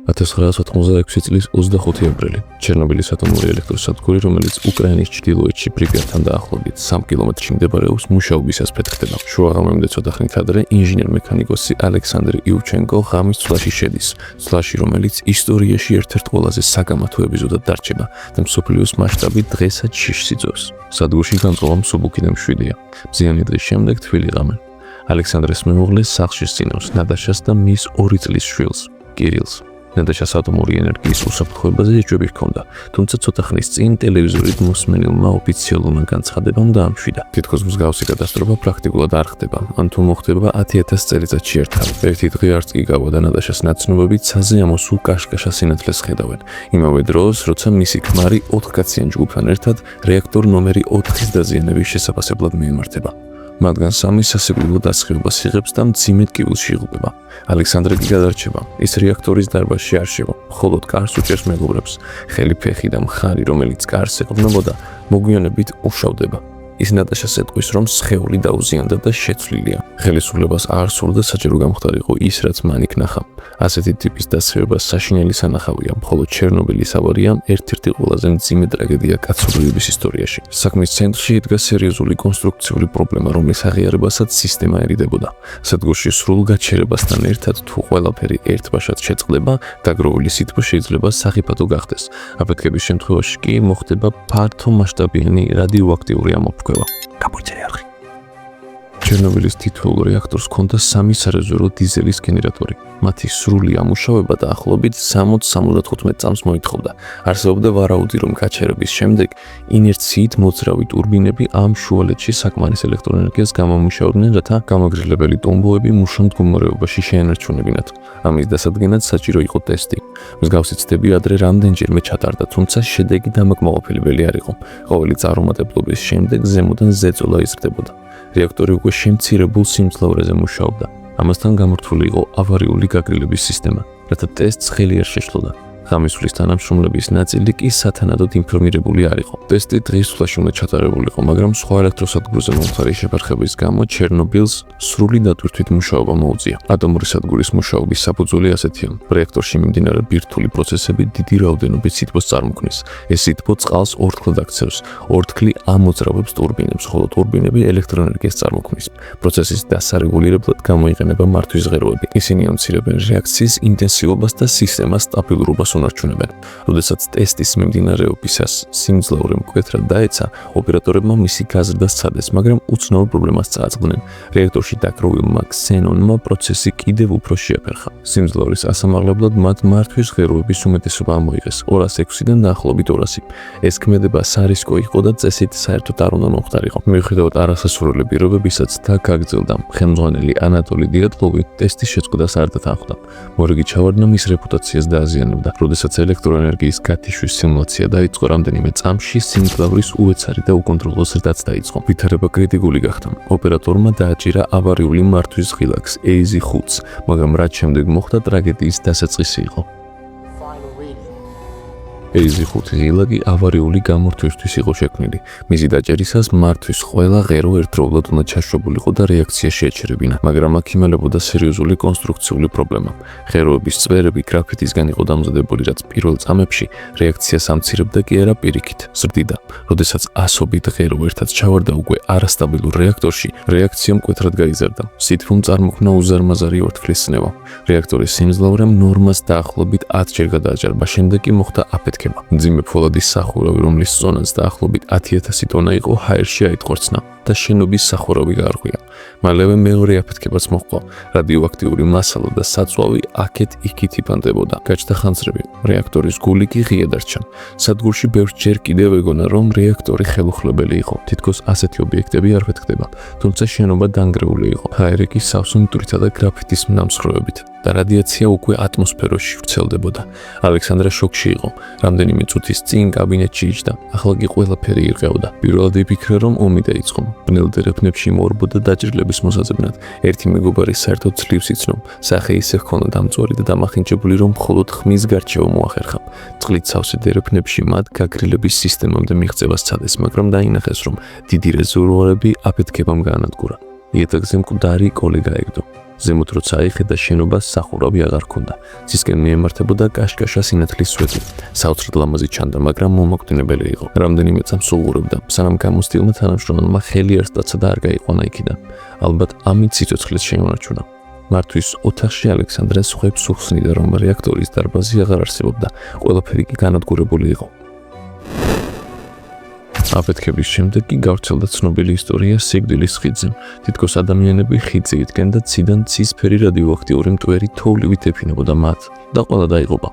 1986 წლის 25 აპრილი ჩერნობილის ატომური ელექტროსადგური, რომელიც უკრაინის ჩრდილოეთში პრიპიატთან დაახლოებით 3 კილომეტრში მდებარეობს, მუშაობისას ფეთქდება. შუაღამემდე ცოტა ხნით ადრე ინჟინერ-მექანიკოსი ალექსანდრ იუჩენკო ღამის ცვლაში შედის, ცვლაში, რომელიც ისტორიაში ერთ-ერთ ყველაზე საგამათო ეპიზოდად დარჩება და მსოფლიოს მასშტაბით დღესაც შიშს იწვევს. სადგურში განწყობა მსუბუქი და მშვიდია. მზიანი დღის შემდეგ თბილი ღამე. ალექსანდრეს მეუღლე სახლში სცინავს ნადაშას და მის 2 წლის შვილს, კირილს. ნადაშას ატომური ენერგიის უსაფრთხოებაზე ეჭვები ჰქონდა, თუმცა ცოტა ხნის წინ ტელევიზორით მოსმენილმა ოფიციალურმა განცხადებამ დაამშვიდა. თითქოს მსგავსი კატასტროფა პრაქტიკულად არ ხდება, ან თუ მოხდება 10,000 წელიწადში ერთხელ. ერთი დღე არც კი გავა და ნადაშას ნაცნობები ცაზე ამოსულ კაშკაშა სინათლეს ხედავენ. იმავე დროს, როცა მისი ქმარი 4 კაციან ჯგუფთან ერთად რეაქტორ ნომერი 4-ის დაზიანების შესაფასებლად მიემართება. მათგან 3 სასიკვდილო დასხივებას იღებს და მძიმე ტკივილში იღუპება. ალექსანდრე კი გადარჩება. ის რეაქტორის დარბაზში არ შევა, მხოლოდ კარს უჭერს მეგობრებს. ხელი, ფეხი და მხარი, რომელიც კარს ეყრდნობოდა, მოგვიანებით უშავდება. ის ნატაშას ეტყვის, რომ სხეული დაუზიანდა და შეცვლილია. ხელისუფლებას არ სურდა საჭირო გამხდარიყო ის, რაც მან იქ ნახა. ასეთი ტიპის დასხივება საშინელი სანახავია, მხოლოდ ჩერნობილის ავარია ერთ-ერთი ყველაზე მძიმე ტრაგედია კაცობრიობის ისტორიაში. საქმის ცენტრში იდგა სერიოზული კონსტრუქციული პრობლემა, რომლის აღიარებასაც სისტემა ერიდებოდა. სადგურში სრულ გაჩერებასთან ერთად, თუ ყველაფერი ერთბაშად შეწყდება, დაგროვილი სითბო შეიძლება სახიფათო გახდეს. აფეთქების შემთხვევაში კი მოხდება ფართო მასშტაბიანი რადიოაქტიური ამოფრქვევა. Გამოიწერე არხი. ჩერნობილის თითოეულ რეაქტორს ჰქონდა 3 სარეზერვო დიზელის გენერატორი. მათი სრული ამუშავება დაახლოებით 60-75 წამს მოითხოვდა. არსებობდა ვარაუდი, რომ გაჩერების შემდეგ ინერციით მოძრავი ტურბინები ამ შუალედში საკმარის ელექტროენერგიას გამომუშავებდნენ, რათა გამაგრილებელი ტომბოები მუშა მდგომარეობაში შეენარჩუნებინათ. ამის დასადგენად საჭირო იყო ტესტი. მსგავსი ცდები ადრე რამდენჯერმე ჩატარდა, თუმცა შედეგი დამაკმაყოფილებელი არ იყო. ყოველი წარუმატებლობის შემდეგ ზემოდან ზეწოლა იზრდებოდა. რეაქტორი უკვე შემცირებულ სიმძლავრეზე მუშაობდა. ამასთან გამორთული იყო ავარიული გაგრილების სისტემა, რათა ტესტს ხელი არ შეშლოდა. ღამისვლის თანამშრომლების ნაწილი კი სათანადოდ ინფორმირებული არ იყო. ტესტი დღის სვლაში უნდა ჩატარებულიყო, მაგრამ სხვა ელექტროსადგურზე მომხდარი შეფერხების გამო ჩერნობილს სრული დატვირთვით მუშაობა მოუწია. ატომური სადგურის მუშაობის საფუძველი ასეთია. რეაქტორში მიმდინარე ბირთვული პროცესები დიდი რაოდენობით სითბოს წარმოქმნის. ეს სითბო წყალს ორთქლად აქცევს. ორთქლი ამოძრავებს ტურბინებს, ხოლო ტურბინები ელექტროენერგიას წარმოქმნის. პროცესის დასარეგულირებლად გამოიყენება მართვის ღეროები. ისინი ამცირებენ რეაქციის ინტენსივობას და სისტემას სტაბილურობას უნარჩუნებენ. როდესაც ტესტის მიმდინარეობისას სიმძლავრე მკვეთრად დაეცა, ოპერატორებმა მისი გაზრდა სცადეს, მაგრამ უცნაურ პრობლემას წააწყდნენ. რეაქტორში დაგროვილმა ქსენონმა პროცესი კიდევ უფრო შეაფერხა. სიმძლავრის ასამაღლებლად მათ მართვის ღეროების უმეტესობა ამოიღეს 206-დან დაახლოებით 200. ეს ქმედება სარისკო იყო და წესით საერთოდ არ უნდა მომხდარიყო. მიუხედავად არასასურველი პირობებისაც და გაგრძელდა. ხელმძღვანელი ანატოლი დიატლოვი ტესტის შეწყვეტას არ დათანხმდა. მორიგი ჩავარდნა მის რეპუტაციას დააზიანებდა. როდესაც ელექტროენერგიის გათიშვის სიმულაცია დაიწყო, რამდენიმე წამში სიმძლავრის უეცარი და უკონტროლო ზრდაც დაიწყო. ვითარება კრიტიკული გახდა. ოპერატორმა დააჭირა ავარიული მართვის ღილაკს AZ5-ს, მაგრამ რაც შემდეგ მოხდა ტრაგედიის დასაწყისი იყო. AZ5 ღილაკი ავარიული გამორთვისთვის იყო შექმნილი. მისი დაჭერისას მართვის ყველა ღერო ერთდროულად უნდა ჩაშვებულიყო და რეაქცია შეეჩერებინა, მაგრამ აქ იმალებოდა სერიოზული კონსტრუქციული პრობლემა. ღეროების წვერები გრაფიტისგან იყო დამზადებული, რაც პირველ წამებში რეაქციას ამცირებდა კი არა პირიქით, ზრდიდა. როდესაც ასობით ღერო ერთად ჩავარდა უკვე არასტაბილურ რეაქტორში, რეაქცია მკვეთრად გაიზარდა. სითბომ წარმოქმნა უზარმაზარი ორთქლის წნევა. რეაქტორის სიმძლავრემ ნორმას დაახლოებით 10 ჯერ გადააჭარბა, შემდეგ კი მოხდა აფეთქება. მძიმე ფოლადის სახურავი, რომლის ზონაც დაახლოებით 10,000 ტონა იყო, ჰაერში აიტყორცნა და შენობის სახურავი გაარღვია. მალევე მეორე აფეთქებაც მოჰყვა. რადიოაქტიური მასალა და საწვავი აქეთ-იქით იფანტებოდა. გაჩნდა ხანძრები. რეაქტორის გული კი ღია დარჩა. სადგურში ბევრჯერ კიდევ ეგონა, რომ რეაქტორი ხელუხლებელი იყო. თითქოს ასეთი ობიექტები არ ფეთქდება, თუმცა შენობა დანგრეული იყო. ჰაერი კი სავსე მტვირთა და გრაფიტის მნამსხვრევებით და რადიაცია უკვე ატმოსფეროში ვრცელდებოდა. ალექსანდრა შოკში იყო. რამდენიმე წუთის წინ კაბინეტში იჯდა. ახლა კი ყველაფერი ირყეოდა. პირველად იფიქრა, რომ ომი დაიწყო. ბნელ დერეფნებში მორბოდა დაჭრილების მოსაძებნად. ერთი მეგობარი საერთოდ ძლივს იცნო. სახე ისე ჰქონდა დამწვარი და დამახინჯებული, რომ მხოლოდ ხმის გარჩევა მოახერხა. წყლით სავსე დერეფნებში მათ გაგრილების სისტემამდე მიღწევა სცადეს, მაგრამ დაინახეს, რომ დიდი რეზერვუარები აფეთქებამ გაანადგურა. იატაკზე მკვდარი კოლი გაეგდო. ზემოთ როცა აიხედა შენობას სახურავი აღარ ჰქონდა. ცისკენ მიემართებოდა კაშკაშა სინათლის სვეტი. საოცრად ლამაზი ჩანდა, მაგრამ მომაკვდინებელი იყო. რამდენიმე წამს უღურებდა, სანამ გამოცდილმა თანამშრომელმა ხელი ერთსა და არ გაიყვანა იქიდან. ალბათ ამით სიცოცხლეს შეუნარჩუნა. მართვის ოთახში ალექსანდრე სხვებს უხსნიდა, რომ რეაქტორის დარბაზი აღარ არსებობდა. ყველაფერი კი განადგურებული იყო. აფეთქების შემდეგ კი გავრცელდა ცნობილი ისტორია სიკვდილის ხიდზე. თითქოს ადამიანები ხიდზე იდგნენ და ციდან ცისფერი რადიოაქტიური მტვერი თოვლივით ეფინებოდა მათ და ყველა დაიღუპა.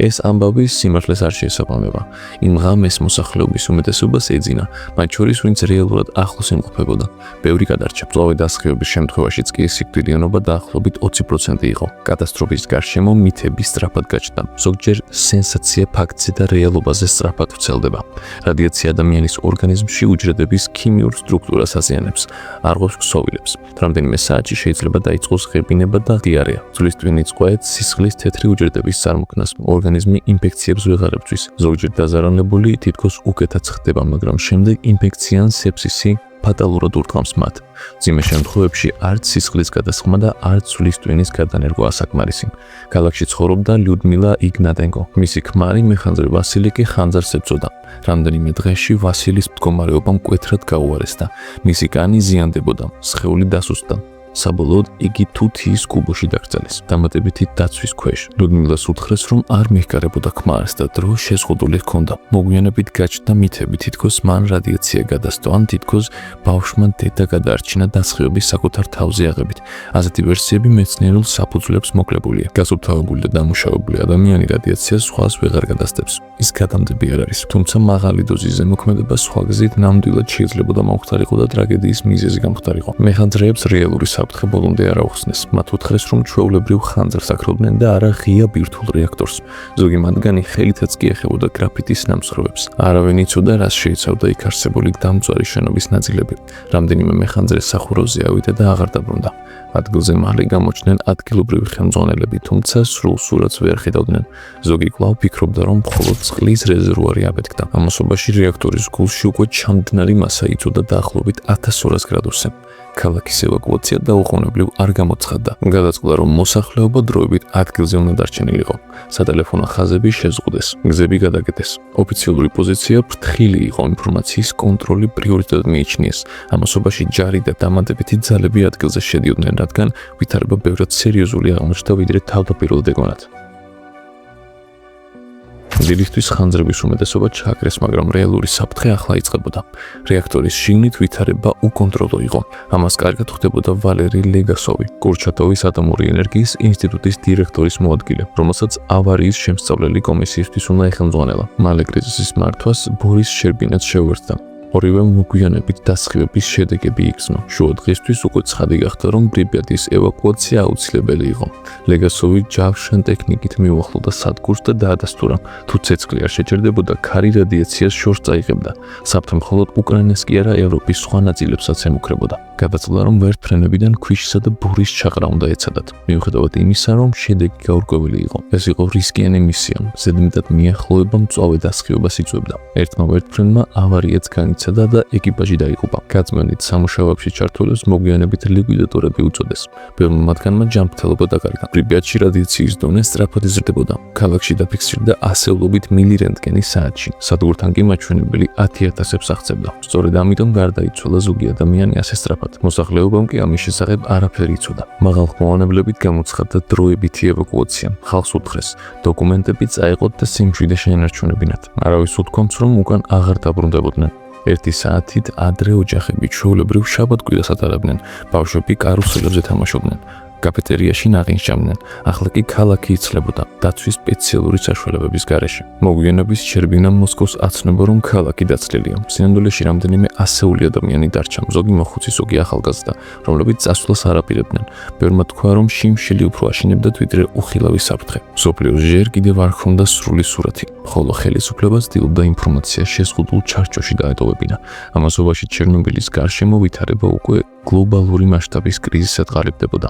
ეს ამბავი სიმართლეს არ შეესაბამება. იმ ღამეს მოსახლეობის უმეტესობას ეძინა, მათ შორის ვინც რეალურად ახლოს იმყოფებოდა. ბევრი გადარჩა. მწვავე დასხივების შემთხვევაშიც კი სიკვდილიანობა დაახლოებით 20% იყო. კატასტროფის გარშემო მითები სწრაფად გაჩნდა. ზოგჯერ სენსაცია ფაქტზე და რეალობაზე სწრაფად ვრცელდება. რადიაცია ადამიანის ორგანიზმში უჯრედების ქიმიურ სტრუქტურას აზიანებს, არღობს ქსოვილებს. რამდენიმე საათში შეიძლება დაიწყოს ღებინება და დიარეა. ძვლის ტვინი წყვეტ სისხლის თეთრი უჯრედების წარმოქმნას ორგანიზმი ინფექციებს ვეღარ ებწვის. ზოგჯერ დაზარალებული თითქოს უკეთაც ხდება, მაგრამ შემდეგ ინფექცია ან სეფსისი ფატალურად ურტყამს მათ. მძიმე შემთხვევებში არც სისხლის გადასხმა და არც ძვლის ტვინის გადანერგვა ასაკმარისი. ქალაქში ცხოვრობდა ლიუდმილა იგნატენკო. მისი ქმარი მეხანძრე ვასილი კი ხანძარს ებრძოდა. რამდენიმე დღეში ვასილის მდგომარეობა მკვეთრად გაუარესდა. მისი კანი ზიანდებოდა, სხეული დასუსტდა. საბოლოოდ იგი თუთიის კუბოში დაკრძალეს. დამატებითი დაცვის ქვეშ. ლიუდმილას უთხრეს, რომ არ მიჰგარებოდა ქმარს და დრო შეზღუდული ჰქონდა. მოგვიანებით გაჩნდა მითები, თითქოს მან რადიაცია გადასტო, ან თითქოს ბავშვმა დედა გადაარჩინა დასხივების საკუთარ თავზე აღებით. ასეთი ვერსიები მეცნიერულ საფუძვლებს მოკლებულია. გასუფთავებული და დამუშავებული ადამიანი რადიაციას სხვას ვეღარ გადასდებს. ის გადამდები არ არის, თუმცა მაღალი დოზის ზემოქმედება სხვა გზით ნამდვილად შეიძლებოდა მომხდარიყო და ტრაგედიის მიზეზი გამხდარიყო. მეხანძრეებს რეალური საფრთხე ბოლომდე არ აუხსნეს. მათ უთხრეს, რომ ჩვეულებრივ ხანძრს აკროვდნენ და არა ღია ბირთვულ რეაქტორს. ზოგი მათგანი ხელითაც კი ეხებოდა გრაფიტის ნამსხვრევებს. არავინ იცოდა, რას შეიცავდა იქ არსებული დამწვარი შენობის ნაწილები. რამდენიმე მეხანძრე სახურავზე ავიდა და აღარ დაბრუნდა. ადგილზე მალე გამოჩნდნენ ადგილობრივი ხელმძღვანელები, თუმცა სრულ სურათს ვერ ხედავდნენ. ზოგი კვლავ ფიქრობდა, რომ მხოლოდ წყლის რეზერვუარი აფეთქდა. ამასობაში რეაქტორის გულში უკვე ჩამდნარი მასა იწოდა დაახლოებით 1200 გრადუსზე. ქალაქის ევაკუაცია დაუყოვნებლივ არ გამოცხადდა. გადაწყდა, რომ მოსახლეობა დროებით ადგილზე უნდა დარჩენილიყო. სატელეფონო ხაზები შეზღუდეს, გზები გადაკეტეს. ოფიციალური პოზიცია ფრთხილი იყო, ინფორმაციის კონტროლი პრიორიტეტად მიიჩნიეს. ამასობაში ჯარი და დამატებითი ძალები ადგილზე შედიოდნენ, რადგან ვითარება ბევრად სერიოზული აღმოჩნდა, ვიდრე თავდაპირველად ეგონათ. დილისთვის ხანძრების უმეტესობა ჩააკრეს, მაგრამ რეალური საფრთხე ახლა იწყებოდა. რეაქტორის შიგნით ვითარება უკონტროლო იყო. ამას კარგად ხვდებოდა ვალერი ლეგასოვი, კურჩატოვის ატომური ენერგიის ინსტიტუტის დირექტორის მოადგილე, რომელსაც ავარიის შემსწავლელი კომისიისთვის უნდა ეხელმძღვანელა. მალე კრიზისის მართვას ბორის შერბინაც შეუერთდა. ორივე მოგვიანებით დასხივების შედეგები იგრძნო. შუა დღისთვის უკვე ცხადი გახდა, რომ პრიპიატის ევაკუაცია აუცილებელი იყო. ლეგასოვი ჯავშან ტექნიკით მიუახლოვდა სადგურს და დაადასტურა. თუ ცეცხლი არ შეჭერდებოდა, ქარი რადიაციას შორს წაიღებდა. საფრთხე მხოლოდ უკრაინას კი არა, ევროპის სხვა ნაწილებსაც ემუქრებოდა. გადაწყვიტა, რომ ვერტმფრენებიდან ქვიშისა და ბურის ჩაყრა უნდა ეცადათ. მიუხედავად იმისა, რომ შედეგი გაურკვეველი იყო, ეს იყო რისკიანი მისია. ზედმეტად მიახლოება მწვავე დასხივებას იწვევდა. ერთმა ვერტმფრენმა ავარიაც განიცადა და ეკიპაჟი დაიღუპა. გაწმენდით სამუშაოებში ჩართულებს მოგვიანებით ლიკვიდატორები უწოდეს. ბევრმა მათგანმა ჯანმრთელობა დაკარგა. პრიპიატში რადიაციის დონე სწრაფად იზრდებოდა. ქალაქში დაფიქსირდა ასეულობით მილი რენტგენი საათში. სადგურთან კი მაჩვენებელი 10,000-ს აღწევდა. სწორედ ამიტომ გარდაიცვალა ზოგი ადამიანი ასე სწრაფად. მოსახლეობამ კი ამის შესახებ არაფერი იცოდა. მაღალხმოვანებლებით გამოცხადდა დროებითი ევაკუაცია. ხალხს უთხრეს, დოკუმენტები წაეყოთ და სიმშვიდე შეენარჩუნებინათ. არავის უთქვამს, რომ უკან აღარ დაბრუნდებოდნენ. 1 საათით ადრე ოჯახები ჩვეულებრივ შაბათ-კვირას ატარებდნენ. ბავშვები კარუსელებზე თამაშობდნენ. კაფეტერიაში ნაღინს ჭამდნენ. ახლა კი ქალაქი იცვლებოდა დაცვის სპეციალური საშუალებების გარეშე. მოგვიანების შერბინამ მოსკოვს აცნობა, რომ ქალაქი დაცლილია. სინამდვილეში რამდენიმე ასეული ადამიანი დარჩა, ზოგი მოხუცი, ზოგი ახალგაზრდა, რომლებიც წასვლას არ აპირებდნენ. ბევრმა თქვა, რომ შიმშილი უფრო აშინებდათ, ვიდრე უხილავი საფრთხე. მსოფლიოს ჯერ კიდევ არ ჰქონდა სრული სურათი, ხოლო ხელისუფლება ცდილობდა ინფორმაციას შეზღუდულ ჩარჩოში დაეტოვებინა. ამასობაში ჩერნობილის გარშემო ვითარება უკვე გლობალური მასშტაბის კრიზისად ყალიბდებოდა.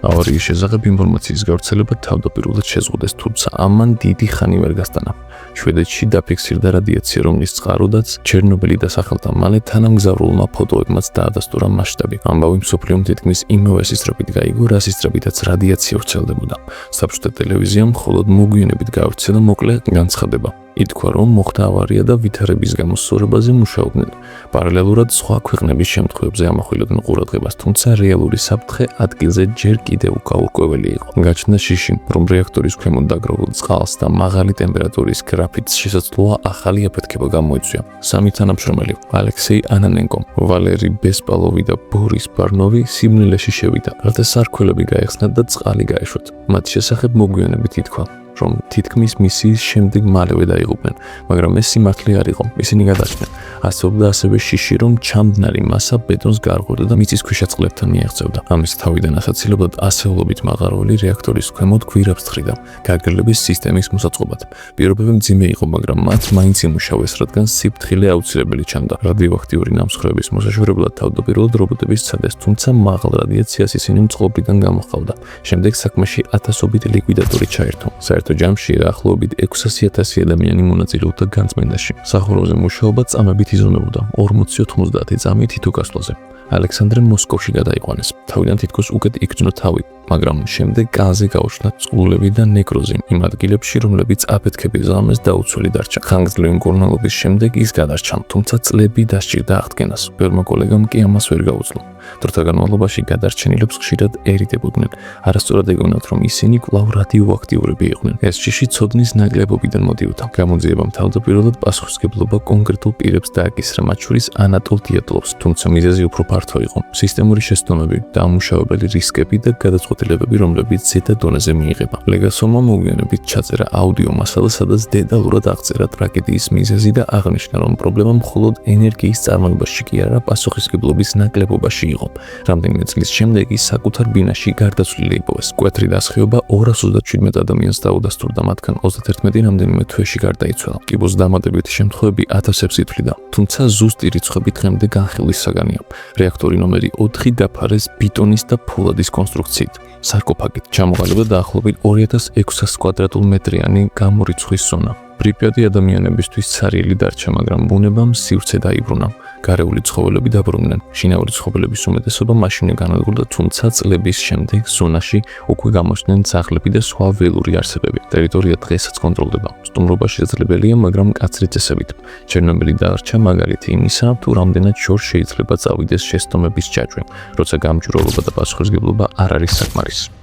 ავარიის შესახებ ინფორმაციის გავრცელება თავდაპირველად შეზღუდეს, თუმცა ამან დიდი ხანი ვერ გასტანა. შვედეთში დაფიქსირდა რადიაცია, რომლის წყაროდაც ჩერნობილი დასახელდა მალე თანამგზავრულმა ფოტოებმაც დაადასტურა მასშტაბი. ამბავი მსოფლიომ თითქმის იმავე სისწრაფით გაიგო, რა სისწრაფითაც რადიაცია ვრცელდებოდა. საბჭოთა ტელევიზიამ მხოლოდ მოგვიანებით გაავრცელა მოკლე განცხადება. ითქვა, რომ მოხდა ავარია და ვითარების გამოსწორებაზე მუშაობდნენ. პარალელურად სხვა ქვეყნების შემთხვევებზე ამახვილებდნენ ყურადღებას, თუმცა რეალური საფრთხე ადგილზე ჯერ კიდევ გაურკვეველი იყო. გაჩნდა შიში, რომ რეაქტორის ქვემოთ დაგროვილ წყალს და მაღალი ტემპერატურის გრაფით შესაძლოა ახალი აფეთქება გამოიწვია. სამი თანამშრომელი, ალექსეი ანანენკო, ვალერი ბესპალოვი და ბორის ბარნოვი სიბნელეში შევიდა, რათა სარქველები გაეხსნათ და წყალი გაეშვათ. მათი შესახებ მოგვიანებით ითქვა, რომ თითქმის მისიის შემდეგ მალევე დაიღუპნენ, მაგრამ ეს სიმართლე არ იყო. ისინი გადაჭდნენ. ასწორდა ასევე შიში, რომ ჩამდნარი მასა ბეტონს გარღვევდა და მიწისქვეშა წყლებთან მიაღწევდა. ამის თავიდან ასაცილებლად ასეულობით მაღაროელი რეაქტორის ქვემოთ გვირაბს თხრიდა, გაგრილების სისტემის მოსაწყობად. პირობები მძიმე იყო, მაგრამ მათ მაინც იმუშავეს, რადგან სიფრთხილე აუცილებელი ჩანდა. რადიოაქტიური ნამსხვრევების მოსაშორებლად თავდაპირველად რობოტები სცადეს, თუმცა მაღალ რადიაციას ისინი წყობრიდან გამოჰყავდა. შემდეგ საქმეში ათასობით ლიკვიდატორი ჩაერთო. ჯამში ახლობით 600,000 ადამიანი მონაწილეობდა განწმენდაში. სახურავზე მუშაობა წამებით იზრუნებოდა 40-90 წამი თითო გასვლაზე. ალექსანდრე მოსკოვში გადაიყვანეს. თავიდან თითქოს უკეთ იგრძნო თავი, მაგრამ შემდეგ კანზე გაუჩნდა წყლულები და ნეკროზი იმ ადგილებში, რომლებიც აფეთქების ღამეს დაუცველი დარჩა. ხანგრძლივი მკურნალობის შემდეგ ის გადარჩა, თუმცა წლები დასჭირდა აღდგენას. ბევრმა კოლეგამ კი ამას ვერ გაუძლო. დროთა განმავლობაში გადარჩენილებს ხშირად ერიდებოდნენ. არასწორად ეგონათ, რომ ისინი კვლავ რადიოაქტიურები იყვნენ. ეს შიში ცოდნის ნაკლებობიდან მოდიოდა. გამოძიებამ თავდაპირველად პასუხისმგებლობა კონკრეტულ პირებს დააკისრა, მათ შორის ანატოლ დიატლოვს, თუმცა მიზეზი უფრო ფართო იყო. სისტემური შეცდომები, დამუშავებელი რისკები და გადაწყვეტილებები, რომლებიც ზედა დონეზე მიიღება. ლეგასონმა მოგვიანებით ჩაწერა აუდიო მასალა, სადაც დეტალურად აღწერა ტრაგედიის მიზეზი და აღნიშნა, რომ პრობლემა მხოლოდ ენერგიის წარმოებაში კი არა, პასუხისმგებლობის ნაკლებობაში იყო. რამდენიმე წლის შემდეგ ის საკუთარ ბინაში გარდაცვლილი იპოვეს. მკვეთრი დასხივება 227 ადამიანს დაუდასტურდა, მათგან 31 რამდენიმე თვეში გარდაიცვალა. კიბოს დამატებითი შემთხვევები ათასებს ითვლიდა, თუმცა ზუსტი რიცხვები დღემდე განხილვის საგანია. რეაქტორი ნომერი 4 დაფარეს ბეტონის და ფოლადის კონსტრუქციით, სარკოფაგით. ჩამოყალიბდა დაახლოებით 2600 კვადრატულ მეტრიანი გამორიცხვის ზონა. პრიპიატი ადამიანებისთვის ცარიელი დარჩა, მაგრამ ბუნებამ სივრცე დაიბრუნა. გარეული ცხოველები დაბრუნდნენ. შინაური ცხოველების უმეტესობა მაშინვე განადგურდა, თუმცა წლების შემდეგ ზონაში უკვე გამოჩნდნენ ძაღლები და სხვა ველური არსებები. ტერიტორია დღესაც კონტროლდება. სტუმრობა შესაძლებელია, მაგრამ მკაცრი წესებით. ჩერნობილი დარჩა მაგალითი იმისა, თუ რამდენად შორს შეიძლება წავიდეს შეცდომების ჯაჭვი, როცა გამჭვირვალობა და პასუხისმგებლობა არ არის საკმარისი.